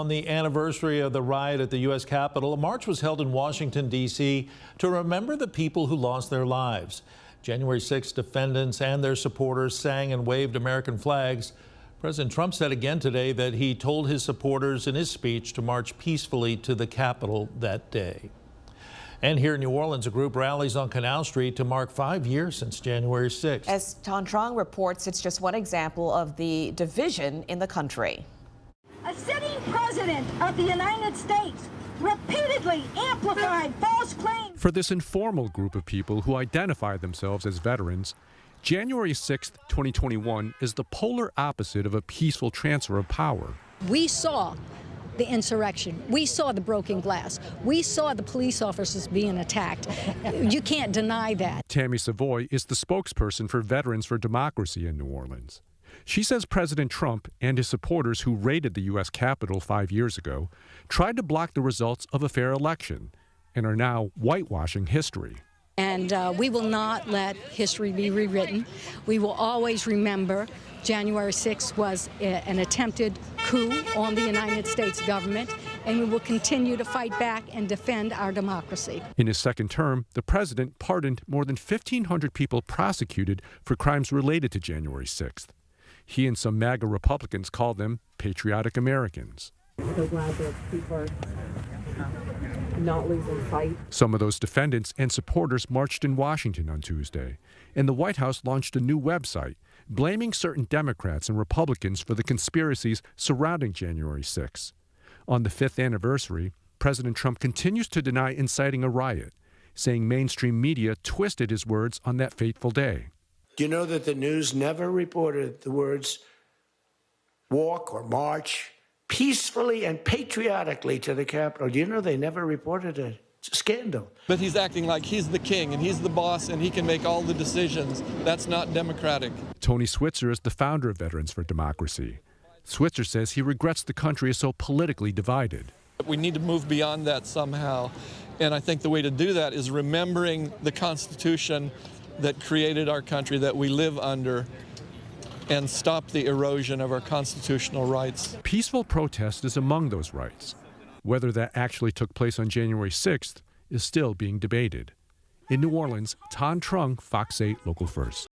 On the anniversary of the riot at the U.S. Capitol, a march was held in Washington, D.C. to remember the people who lost their lives. January 6 defendants and their supporters sang and waved American flags. President Trump said again today that he told his supporters in his speech to march peacefully to the Capitol that day. And here in New Orleans, a group rallies on Canal Street to mark 5 years since January 6th. As Tan Trong reports, it's just one example of the division in the country. A sitting president of the United States repeatedly amplified false claims. For this informal group of people who identify themselves as veterans, January 6th, 2021 is the polar opposite of a peaceful transfer of power. We saw the insurrection. We saw the broken glass. We saw the police officers being attacked. You can't deny that. Tammy Savoy is the spokesperson for Veterans for Democracy in New Orleans. She says President Trump and his supporters who raided the U.S. Capitol 5 years ago tried to block the results of a fair election and are now whitewashing history. And we will not let history be rewritten. We will always remember January 6th was an attempted coup on the United States government, and we will continue to fight back and defend our democracy. In his second term, the president pardoned more than 1,500 people prosecuted for crimes related to January 6th. He and some MAGA Republicans call them patriotic Americans. I'm so glad that people are not losing fight. Some of those defendants and supporters marched in Washington on Tuesday, and the White House launched a new website blaming certain Democrats and Republicans for the conspiracies surrounding January 6. On the 5th anniversary, President Trump continues to deny inciting a riot, saying mainstream media twisted his words on that fateful day. Do you know that the news never reported the words walk or march peacefully and patriotically to the Capitol? Do you know they never reported it? It's a scandal. But he's acting like he's the king and he's the boss and he can make all the decisions. That's not democratic. Tony Switzer is the founder of Veterans for Democracy. Switzer says he regrets the country is so politically divided. We need to move beyond that somehow. And I think the way to do that is remembering the Constitution that created our country that we live under and stop the erosion of our constitutional rights. Peaceful protest is among those rights. Whether that actually took place on January 6th is still being debated. In New Orleans, Tan Trong, Fox 8 Local First.